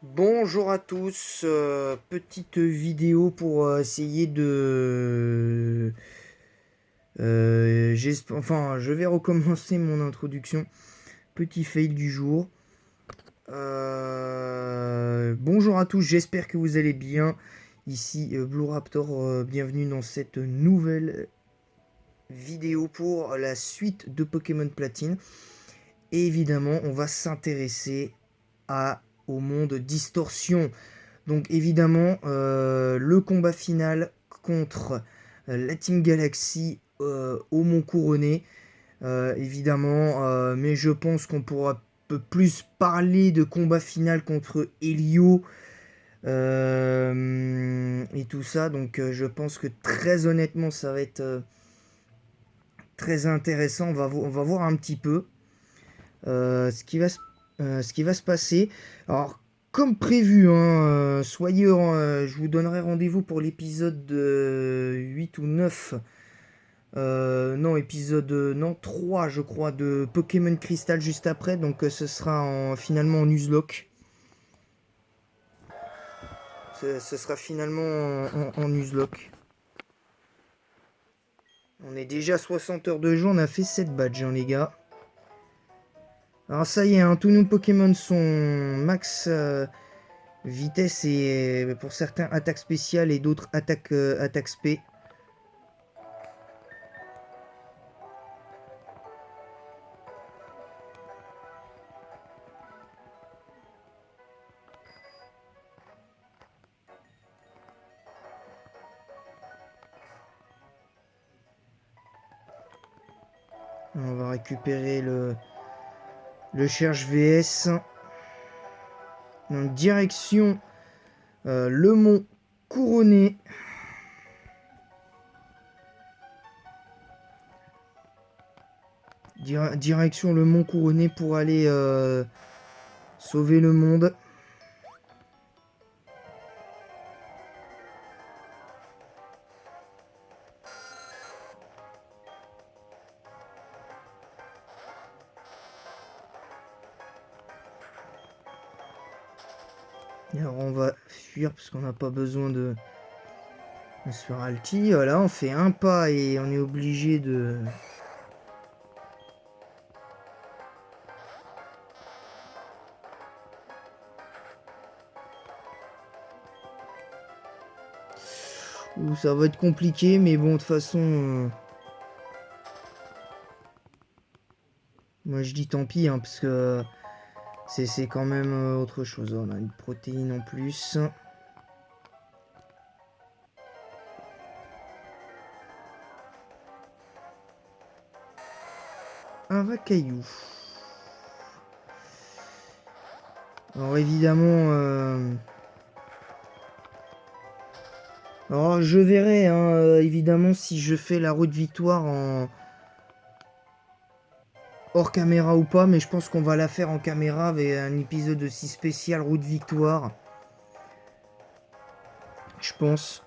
Bonjour à tous, petite vidéo pour essayer de... enfin, je vais recommencer mon introduction. Petit fail du jour. Bonjour à tous, j'espère que vous allez bien. Ici Blue Raptor, bienvenue dans cette nouvelle vidéo pour la suite de Pokémon Platine. Et évidemment, on va s'intéresser au monde Distorsion. Donc évidemment, le combat final contre la Team Galaxy au Mont Couronné. Évidemment, mais je pense qu'on pourra un peu plus parler de combat final contre Helio et tout ça. Donc je pense que très honnêtement, ça va être très intéressant. On va voir un petit peu ce qui va se passer. Alors, comme prévu, hein, je vous donnerai rendez-vous pour l'épisode 8 ou 9. Non, épisode non, 3, je crois, de Pokémon Crystal juste après. Donc, ce sera finalement en Nuzlocke. Ce sera finalement en Nuzlocke. On est déjà à 60 heures de jeu. On a fait 7 badges, hein, les gars. Alors, ça y est, hein, tous nos Pokémon sont max. Vitesse et pour certains attaques spéciales et d'autres attaques spé. On va récupérer le Cherche VS. Donc direction le mont Couronné. Direction le mont Couronné pour aller sauver le monde. Et alors on va fuir parce qu'on n'a pas besoin de se faire alti. Voilà, on fait un pas et on est obligé de... Ouh, ça va être compliqué, mais bon, de toute façon... moi je dis tant pis, hein, parce que c'est quand même autre chose. On a une protéine en plus. Un racaillou. Alors évidemment... alors je verrai, hein, évidemment, si je fais la route victoire en... hors caméra ou pas, mais je pense qu'on va la faire en caméra avec un épisode aussi spécial route victoire. Je pense.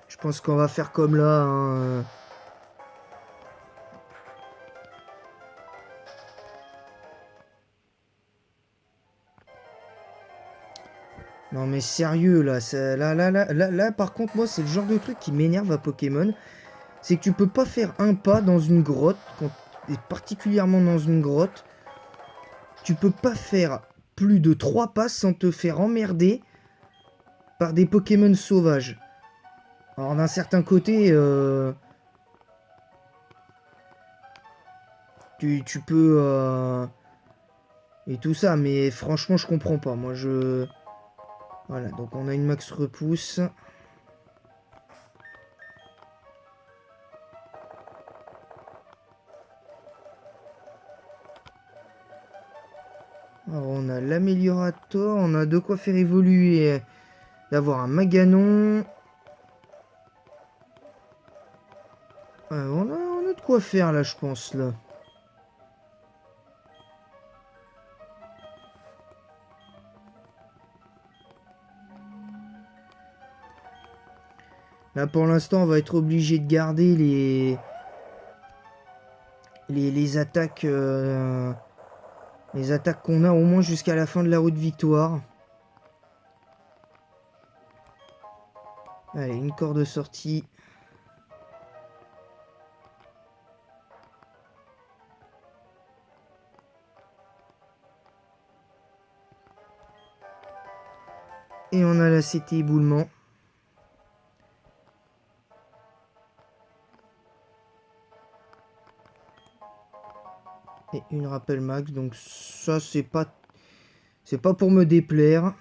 Je pense qu'on va faire comme là, hein. Non mais sérieux là, là, par contre moi c'est le genre de truc qui m'énerve à Pokémon. C'est que tu peux pas faire un pas dans une grotte, et particulièrement dans une grotte. Tu peux pas faire plus de 3 pas sans te faire emmerder par des Pokémon sauvages. Alors d'un certain côté, tu peux... et tout ça, mais franchement je comprends pas. Moi je... Voilà, donc on a une max repousse. Alors on a l'améliorator, on a de quoi faire évoluer, d'avoir un Maganon. On a de quoi faire là, je pense là. Là pour l'instant on va être obligé de garder les attaques qu'on a au moins jusqu'à la fin de la route victoire. Allez, une corde sortie. Et on a la CT éboulement. Et une rappel max. Donc ça, c'est pas pour me déplaire.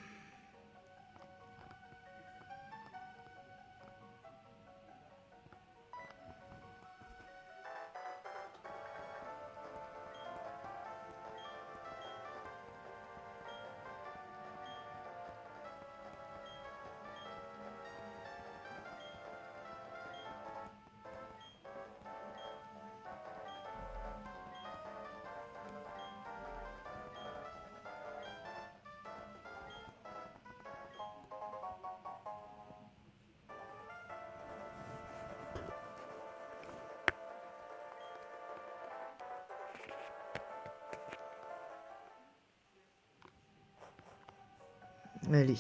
Allez,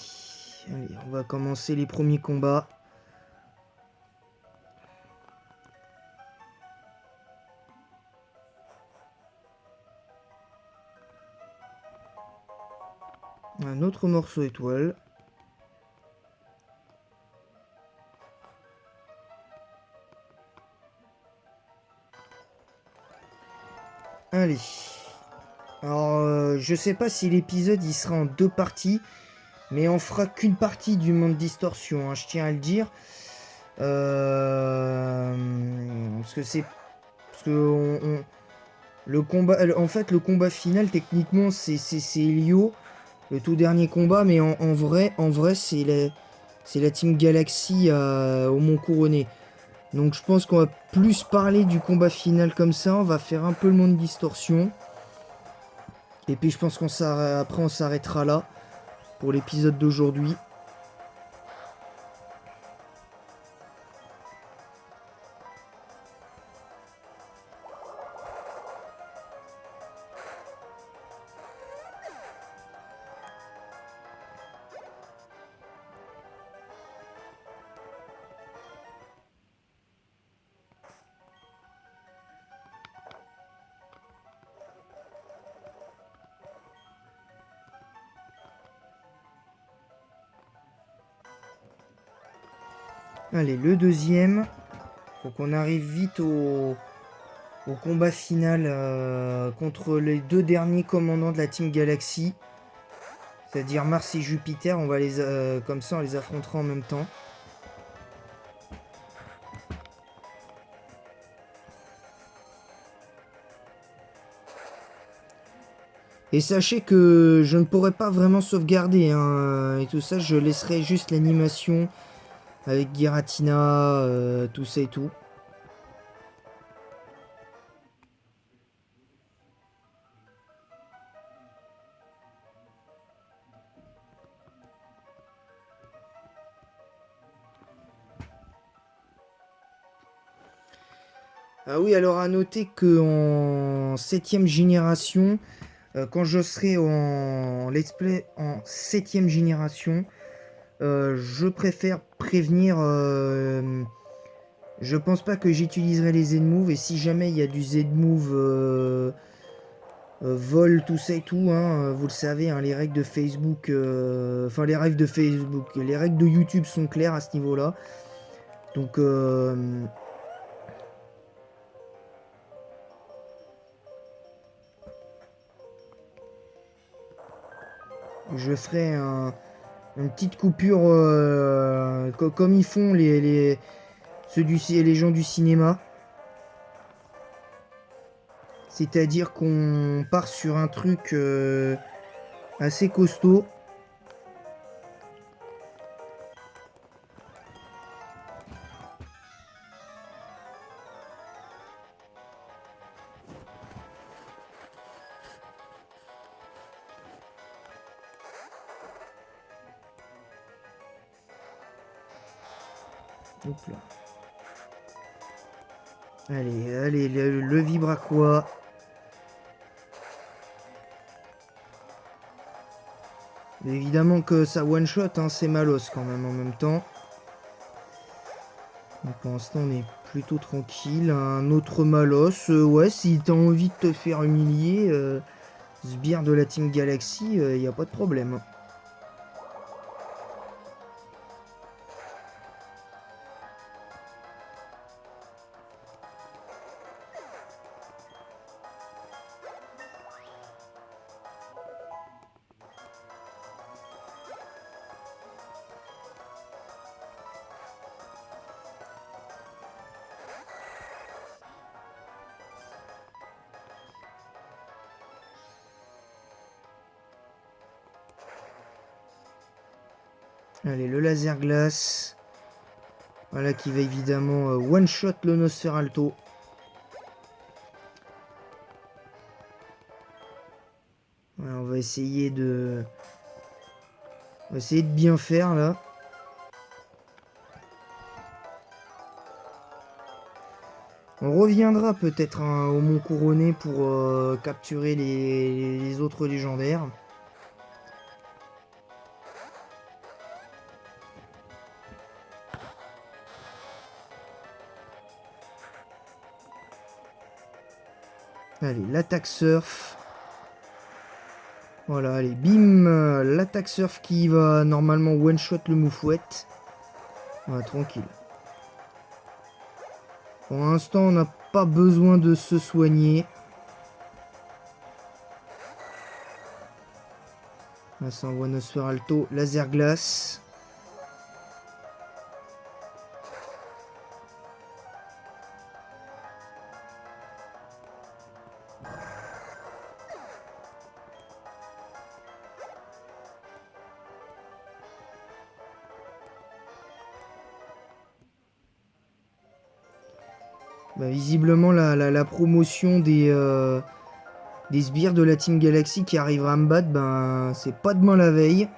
on va commencer les premiers combats. Un autre morceau étoile. Allez. Alors, je sais pas si l'épisode il sera en 2 parties, mais on fera qu'une partie du monde distorsion, hein, je tiens à le dire. Parce que le combat, en fait, le combat final, techniquement, c'est Elio, le tout dernier combat, mais en vrai, c'est la Team Galaxy au Mont Couronné. Donc je pense qu'on va plus parler du combat final comme ça, on va faire un peu le monde distorsion. Et puis je pense après on s'arrêtera là pour l'épisode d'aujourd'hui. Allez, le deuxième. Faut qu'on arrive vite au combat final contre les 2 derniers commandants de la Team Galaxy. C'est-à-dire Mars et Jupiter. On va comme ça, on les affrontera en même temps. Et sachez que je ne pourrai pas vraiment sauvegarder, hein, et tout ça, je laisserai juste l'animation avec Giratina, tout ça et tout. Ah oui, alors à noter qu'en 7ème génération, quand je serai en let's play en 7ème génération, je préfère prévenir. Je pense pas que j'utiliserai les Z-Move, et si jamais il y a du Z-Move vol, tout ça et tout, hein, vous le savez, hein, les règles de Facebook, enfin les règles de Facebook, les règles de YouTube sont claires à ce niveau-là. Donc je ferai une petite coupure comme ils font les gens du cinéma. C'est-à-dire qu'on part sur un truc assez costaud. Hop là. Allez, le vibraqua. Évidemment que ça one shot, hein, c'est malos quand même en même temps. Donc pour l'instant on est plutôt tranquille. Un autre Malos, ouais, si t'as envie de te faire humilier, sbire de la Team Galaxy, y a pas de problème. Allez, le laser glace. Voilà qui va évidemment one-shot le Nosferalto. Voilà, on va essayer de bien faire là. On reviendra peut-être au Mont Couronné pour capturer les autres légendaires. Allez, l'attaque surf. Voilà, allez, bim, l'attaque surf qui va normalement one-shot le moufouette. Voilà, tranquille. Pour l'instant, on n'a pas besoin de se soigner. Là, ça envoie Nosferalto, laser glace. Bah, visiblement, la promotion des sbires de la Team Galaxy qui arrivera à me battre, ben, c'est pas demain la veille.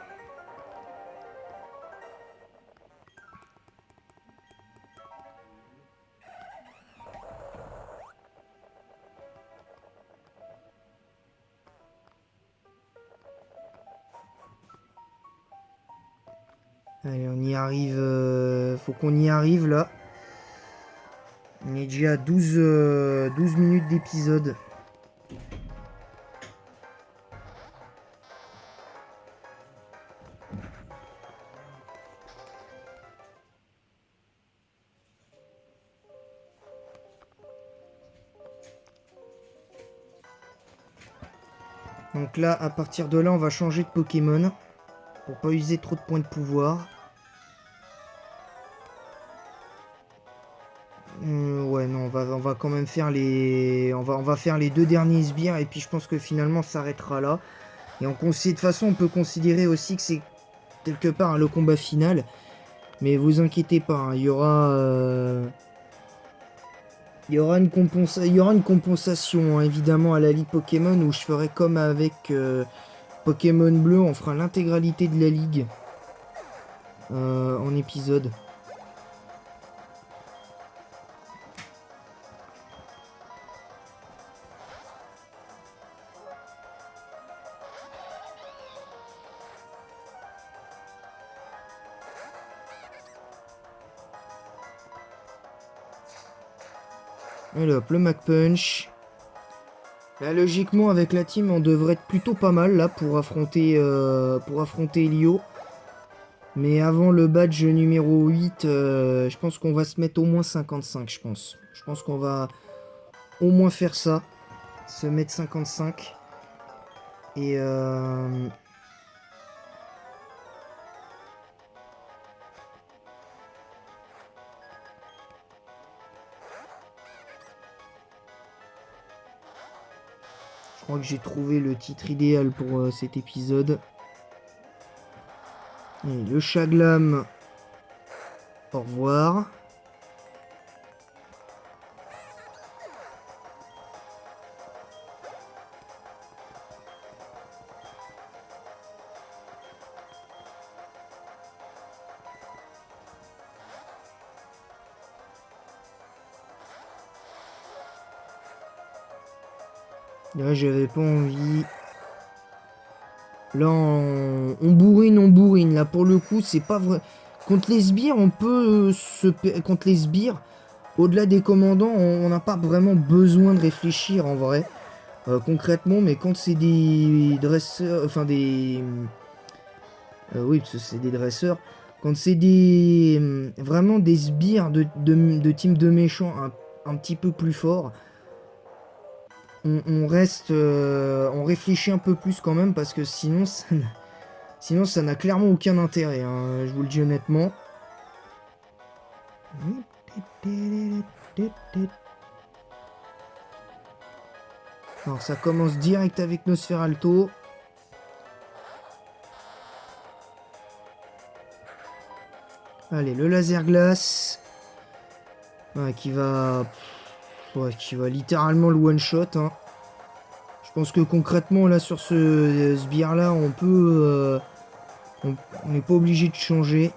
Allez, on y arrive. Faut qu'on y arrive là. On est déjà à 12 minutes d'épisode. Donc là, à partir de là, on va changer de Pokémon. Pour pas user trop de points de pouvoir. Ouais, non, on va quand même faire les... On va faire les deux derniers sbires. Et puis je pense que finalement, ça s'arrêtera là. Et de toute façon, on peut considérer aussi que c'est quelque part hein, le combat final. Mais vous inquiétez pas, hein, il y aura une compensation hein, évidemment à la Ligue Pokémon où je ferai comme avec Pokémon Bleu, on fera l'intégralité de la Ligue en épisode. Allez hop, le Mac Punch. Là, logiquement, avec la team, on devrait être plutôt pas mal là pour affronter Elio. Mais avant le badge numéro 8, je pense qu'on va se mettre au moins 55, je pense. Je pense qu'on va au moins faire ça. Se mettre 55. Et je crois que j'ai trouvé le titre idéal pour cet épisode. Et le Chaglam. Au revoir. Là, j'avais pas envie. Là, on bourrine. Là, pour le coup, c'est pas vrai. Contre les sbires, on peut contre les sbires, au-delà des commandants, on n'a pas vraiment besoin de réfléchir en vrai. Concrètement, mais quand c'est des dresseurs, enfin des... oui, parce que c'est des dresseurs. Quand c'est des... vraiment des sbires de team de méchants un petit peu plus forts, on reste... on réfléchit un peu plus quand même, parce que sinon, ça n'a clairement aucun intérêt, hein, je vous le dis honnêtement. Alors ça commence direct avec Nosferalto. Allez, le laser glace. Ouais, qui va littéralement le one shot. Hein. Je pense que concrètement là sur ce sbire là, on peut... on n'est pas obligé de changer.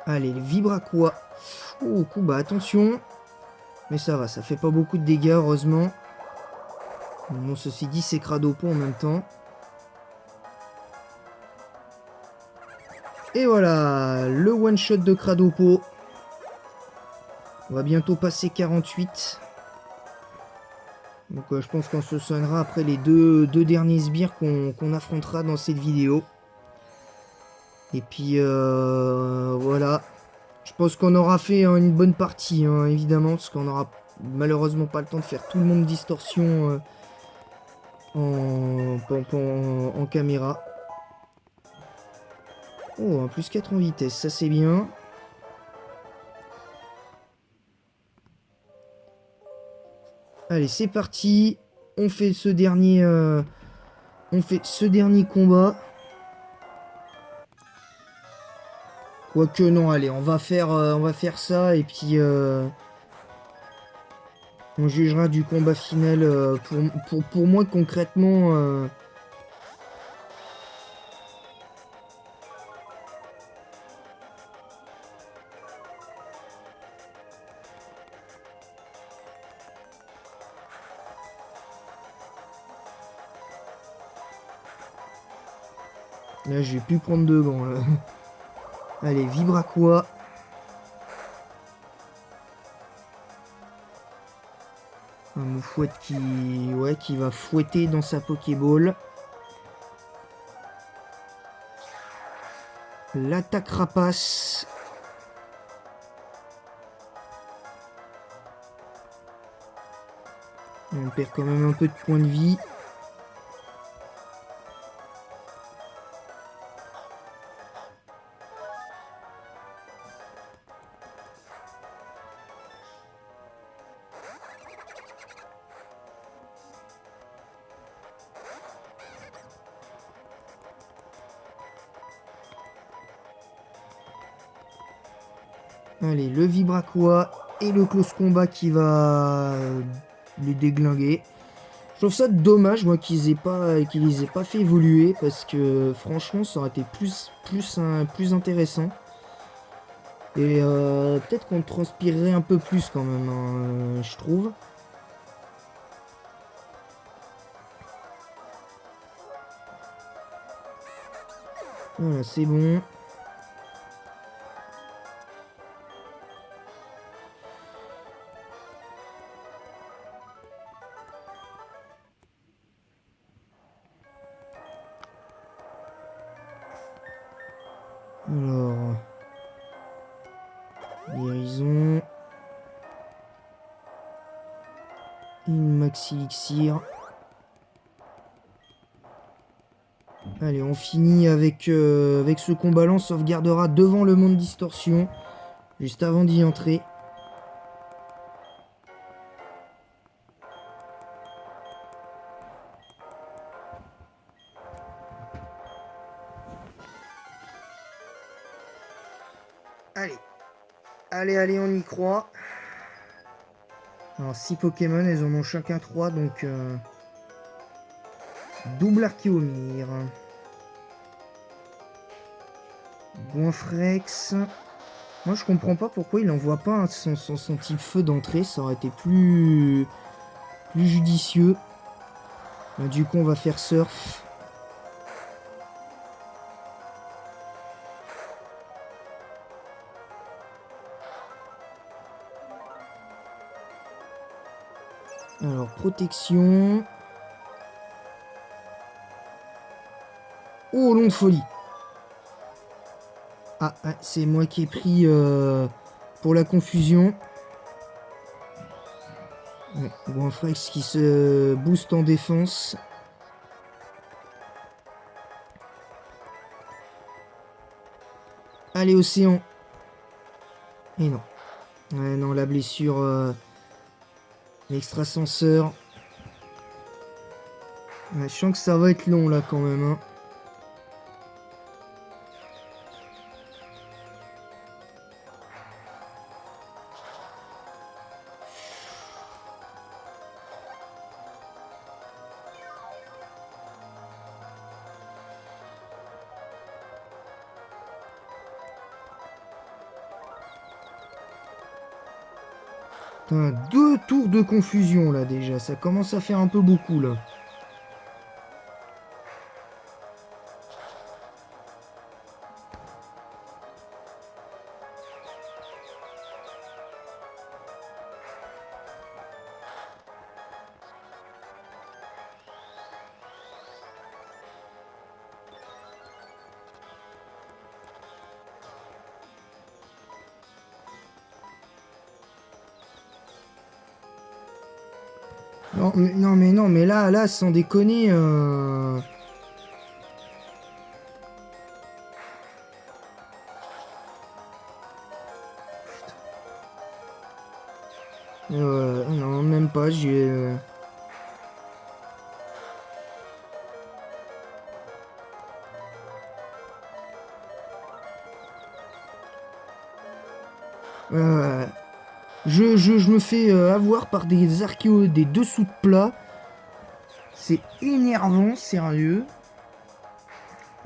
Allez, le vibraqua. Oh, coup bas, attention. Mais ça va, ça fait pas beaucoup de dégâts, heureusement. Bon, ceci dit, c'est Cradopo en même temps. Et voilà, le one shot de Cradopo. On va bientôt passer 48. Donc je pense qu'on se soignera après les deux derniers sbires qu'on affrontera dans cette vidéo. Et puis voilà. Je pense qu'on aura fait une bonne partie, hein, évidemment, parce qu'on aura malheureusement pas le temps de faire tout le monde distorsion en caméra. Oh, un plus 4 en vitesse, ça c'est bien. Allez, c'est parti. On fait ce dernier combat. Quoique non, allez, on va faire ça et puis on jugera du combat final. Pour moi, concrètement, là, je vais plus prendre de gants. Là. Allez, vibraqua. Un moufouette qui va fouetter dans sa Pokéball. L'attaque rapace. On perd quand même un peu de points de vie. Allez, le vibraqua et le close combat qui va les déglinguer. Je trouve ça dommage, moi, qu'ils les aient pas fait évoluer, parce que franchement, ça aurait été plus intéressant. Et peut-être qu'on transpirerait un peu plus quand même, hein, je trouve. Voilà, c'est bon. Alors, guérison, une maxi elixir. Allez, on finit avec ce combat-là. On sauvegardera devant le monde distorsion, juste avant d'y entrer. Allez, on y croit. Alors, 6 Pokémon, elles en ont chacun 3, donc... double Archeomir. Goinfrex. Moi, je comprends pas pourquoi il envoie pas son type feu d'entrée. Ça aurait été plus judicieux. Du coup, on va faire surf. Alors, protection. Oh, long de folie. Ah, c'est moi qui ai pris pour la confusion. Ouais, Goinfrex qui se booste en défense. Allez, Océan. Et non. Ouais, non, la blessure. L'extrasenseur. Ouais, je sens que ça va être long là quand même. Hein. Putain, 2 tours de confusion là déjà. Ça commence à faire un peu beaucoup là. Non mais là sans déconner. Non, même pas. J'ai. Je me fais avoir par des archéos, des dessous de plat. C'est énervant, sérieux.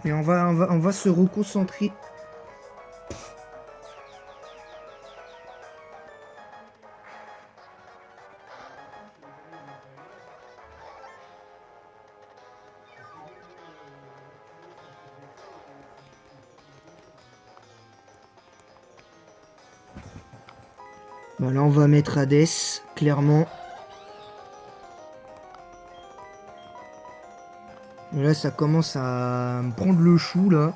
Et on va se reconcentrer. Bah là, on va mettre Hades, clairement. Et là, ça commence à me prendre le chou, là.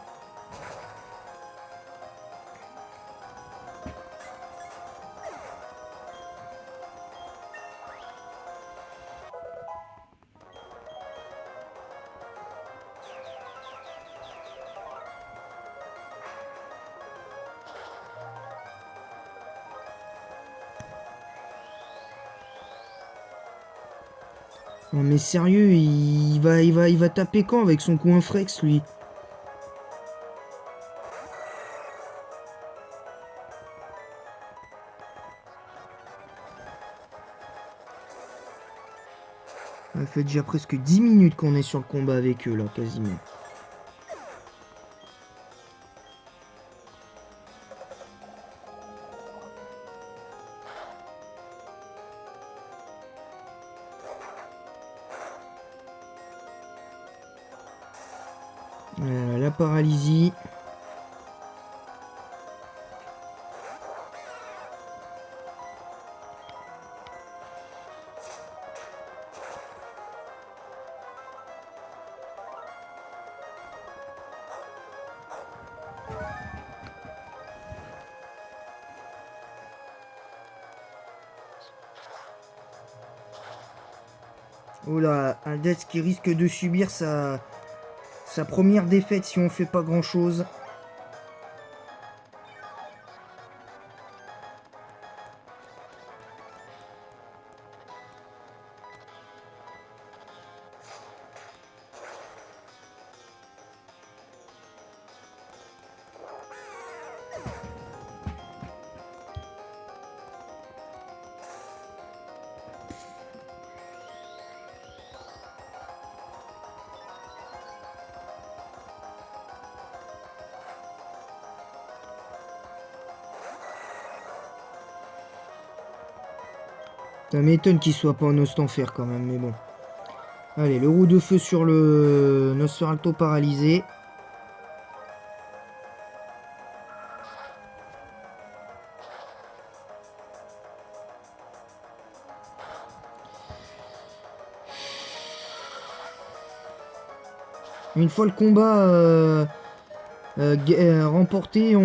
Non mais sérieux, il va taper quand avec son coin frex, lui? Ça fait déjà presque 10 minutes qu'on est sur le combat avec eux, là, quasiment. La paralysie. Oh là, un Death qui risque de subir sa première défaite si on fait pas grand chose. Ça m'étonne qu'il soit pas en Ostenfer quand même, mais bon. Allez, le roue de feu sur le Nosferalto paralysé. Une fois le combat remporté,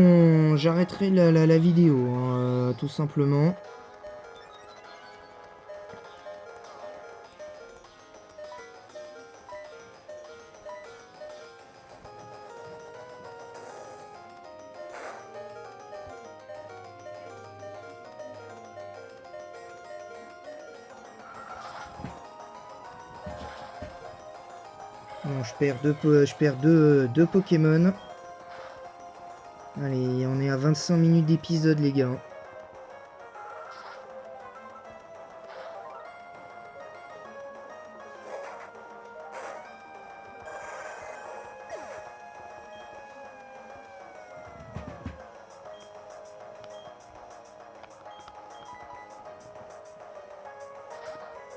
j'arrêterai la vidéo, hein, tout simplement. Bon, je perds deux Pokémon. Allez, on est à 25 minutes d'épisode, les gars.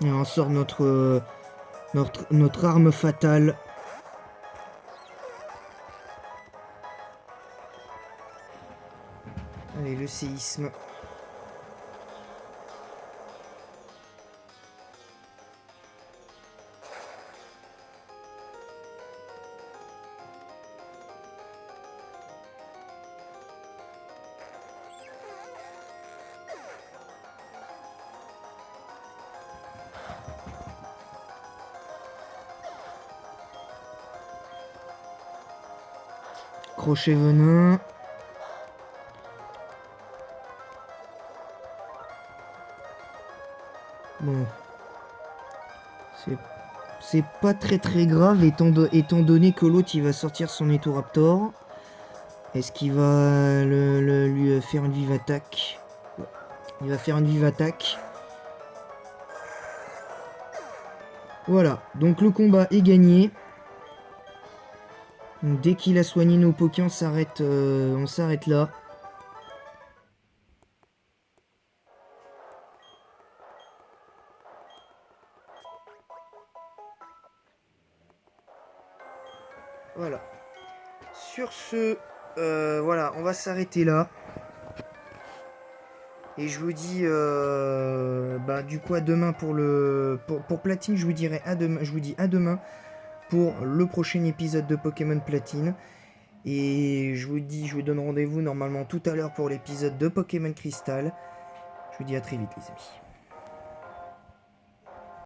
Et on sort notre arme fatale. Allez, le séisme. Crochet venin. Bon. C'est pas très grave étant donné que l'autre il va sortir son Etoraptor. Est-ce qu'il va lui faire une vive attaque? Il va faire une vive attaque. Voilà, donc le combat est gagné. Donc, dès qu'il a soigné nos Poké, on s'arrête là. Voilà. Sur ce, voilà, on va s'arrêter là. Et je vous dis, du coup à demain pour Platine, je vous dirai à demain. Je vous dis à demain pour le prochain épisode de Pokémon Platine. Et je vous donne rendez-vous normalement tout à l'heure pour l'épisode de Pokémon Crystal. Je vous dis à très vite, les amis.